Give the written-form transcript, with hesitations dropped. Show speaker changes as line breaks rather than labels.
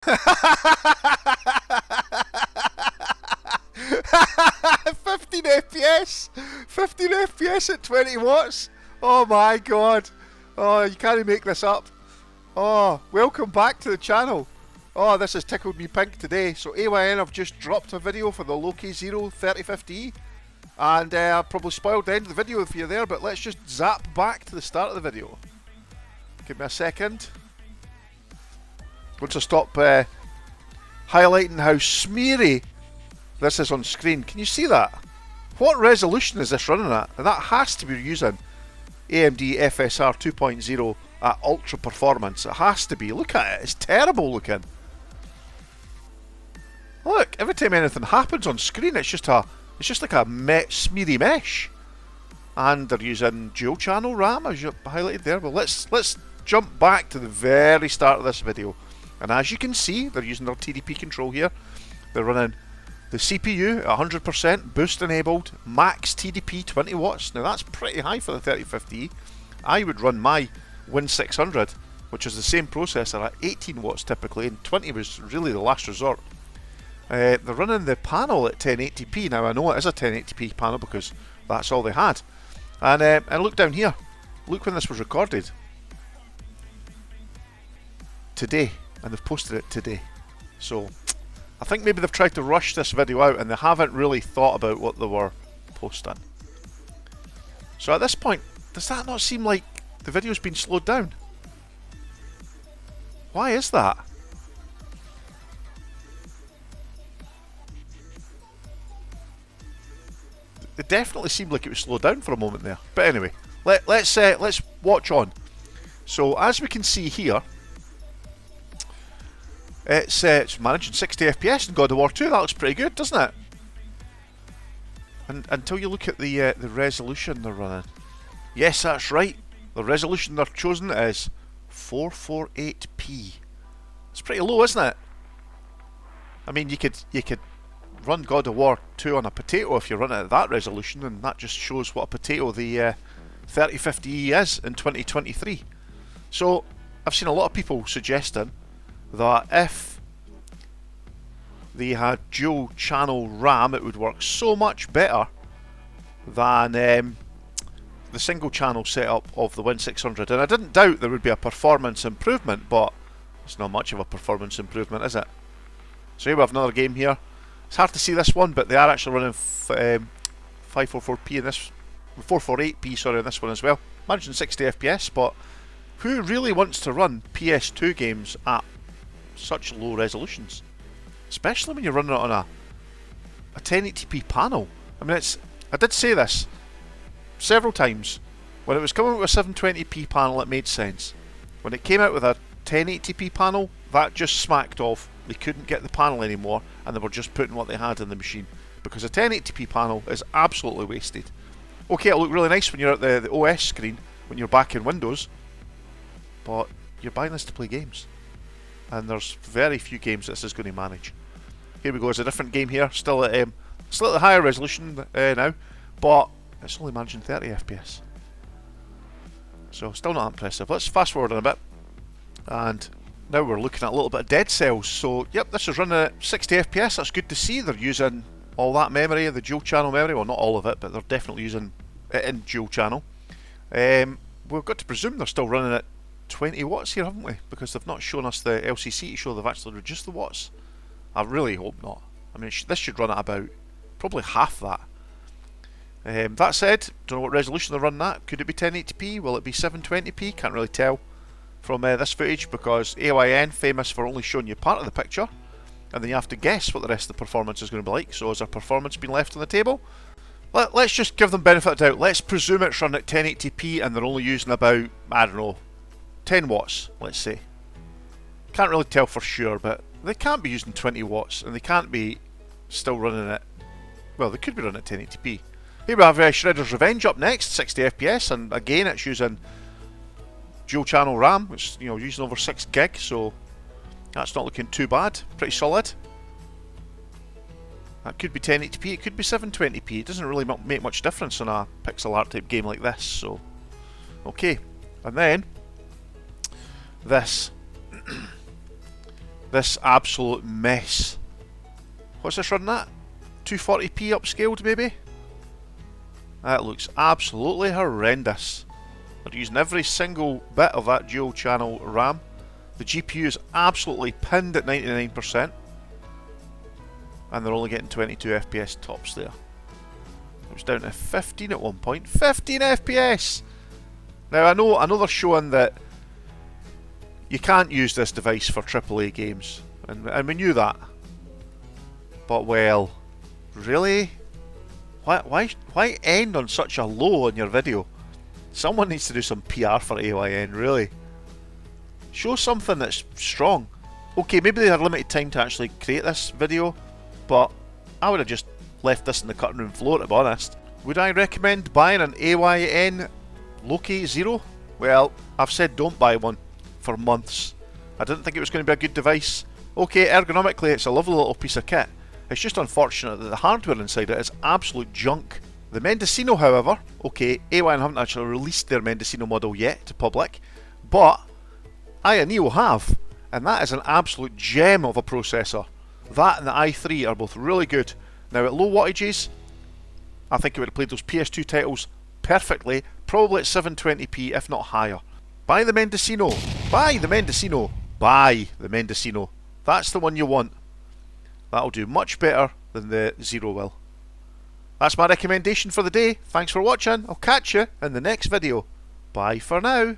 Fifteen FPS, 15 FPS at 20 watts. Oh my god! Oh, you can't make this up. Oh, welcome back to the channel. Oh, this has tickled me pink today. So AYN have just dropped a video for the Loki Zero 3050E, and I probably spoiled the end of the video if you're there, but let's just zap back to the start of the video. Give me a second. Once I stop highlighting how smeary this is on screen. Can you see that? What resolution is this running at? And that has to be using AMD FSR 2.0 at ultra performance. It has to be. Look at it. It's terrible looking. Look, every time anything happens on screen, it's just like a smeary mesh. And they're using dual channel RAM, as you highlighted there. Well, let's jump back to the very start of this video. And as you can see, they're using their TDP control here. They're running the CPU 100% boost enabled, max TDP 20 watts. Now that's pretty high for the 3050E. I would run my Win 600, which is the same processor, at 18 watts typically, and 20 was really the last resort. They're running the panel at 1080p. Now I know it is a 1080p panel because that's all they had. And look down here. Look when this was recorded. Today. And they've posted it today. So I think maybe they've tried to rush this video out and they haven't really thought about what they were posting. So at this point, does that not seem like the video's been slowed down? Why is that? It definitely seemed like it was slowed down for a moment there. But anyway, let's watch on. So as we can see here, it's managing 60 FPS in God of War 2. That looks pretty good, doesn't it? And until you look at the resolution they're running. Yes, that's right. The resolution they're chosen is 448p. It's pretty low, isn't it? I mean, you could run God of War 2 on a potato if you run it at that resolution, and that just shows what a potato the 3050E is in 2023. So I've seen a lot of people suggesting that if they had dual channel RAM, it would work so much better than the single channel setup of the Win 600. And I didn't doubt there would be a performance improvement, but it's not much of a performance improvement, is it? So here we have another game here. It's hard to see this one, but they are actually running 544p in this, 448p sorry, in this one as well. Managing 60 FPS, but who really wants to run PS2 games at such low resolutions, especially when you're running it on a 1080p panel? I mean, I did say this several times. When it was coming with a 720p panel, it made sense. When it came out with a 1080p panel, that just smacked off. They couldn't get the panel anymore, and they were just putting what they had in the machine, because a 1080p panel is absolutely wasted. Okay, it'll look really nice when you're at the OS screen, when you're back in Windows, but you're buying this to play games. And there's very few games this is going to manage. Here we go, it's a different game here, still at slightly higher resolution now, but it's only managing 30 FPS. So still not impressive. Let's fast forward in a bit, and now we're looking at a little bit of Dead Cells. So yep, this is running at 60 FPS. That's good to see. They're using all that memory, the dual channel memory. Well, not all of it, but they're definitely using it in dual channel. We've got to presume they're still running at 20 watts here, haven't we? Because they've not shown us the LCC to show they've actually reduced the watts. I really hope not. I mean, this should run at about probably half that. That said, don't know what resolution they're running at. Could it be 1080p? Will it be 720p? Can't really tell from this footage, because AYN, famous for only showing you part of the picture, and then you have to guess what the rest of the performance is going to be like. So has their performance been left on the table? Let's just give them benefit of the doubt. Let's presume it's running at 1080p and they're only using about, I don't know, 10 watts, let's say. Can't really tell for sure, but they can't be using 20 watts, and they can't be still running it. Well, they could be running at 1080p. Here we have Shredder's Revenge up next, 60 FPS, and again it's using dual channel RAM, which, you know, using over 6 gig, so that's not looking too bad. Pretty solid. That could be 1080p, it could be 720p. It doesn't really make much difference on a pixel art type game like this. So okay, and then this this absolute mess. What's this running at? 240p upscaled maybe? That looks absolutely horrendous. They're using every single bit of that dual channel RAM. The GPU is absolutely pinned at 99%. And they're only getting 22 FPS tops there. It was down to 15 at one point. 15 FPS! Now I know they're showing that you can't use this device for AAA games. And we knew that. But well, really? Why end on such a low on your video? Someone needs to do some PR for AYN, really. Show something that's strong. Okay, maybe they had limited time to actually create this video, but I would have just left this in the cutting room floor, to be honest. Would I recommend buying an AYN Loki Zero? Well, I've said don't buy one for months. I didn't think it was going to be a good device. Okay, ergonomically it's a lovely little piece of kit. It's just unfortunate that the hardware inside it is absolute junk. The Mendocino, however, okay, AYN haven't actually released their Mendocino model yet to public, but Neo have, and that is an absolute gem of a processor. That and the i3 are both really good. Now at low wattages, I think it would have played those PS2 titles perfectly, probably at 720p if not higher. Buy the Mendocino! Buy the Mendocino! Buy the Mendocino! That's the one you want. That'll do much better than the Zero will. That's my recommendation for the day. Thanks for watching. I'll catch you in the next video. Bye for now.